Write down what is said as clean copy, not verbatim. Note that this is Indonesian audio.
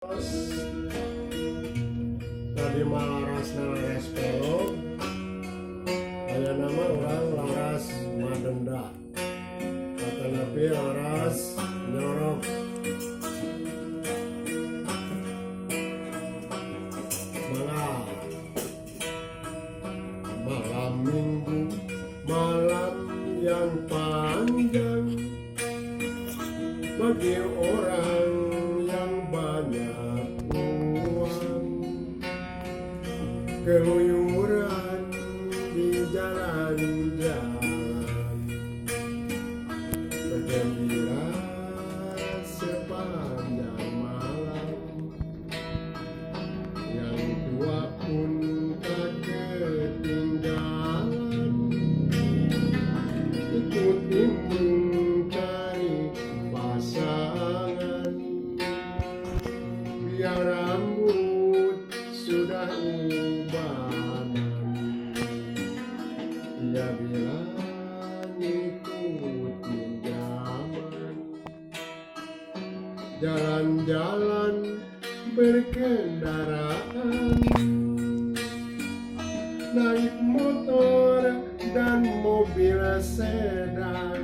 Tadi mah laras pelog, aya nama orang laras madenda, kata nabi laras nyorok. Malam minggu, malam yang panjang bagi orang yang banyak uang, keluyuran di jalan-jalan, bergembira sepanjang malam. Yang tua pun tak ketinggalan, ikut nimbung cari pasangan. Biar rambut sudah ubanan, ia bilang ikutin zaman. Jalan-jalan berkendaraan, naik motor dan mobil sedan,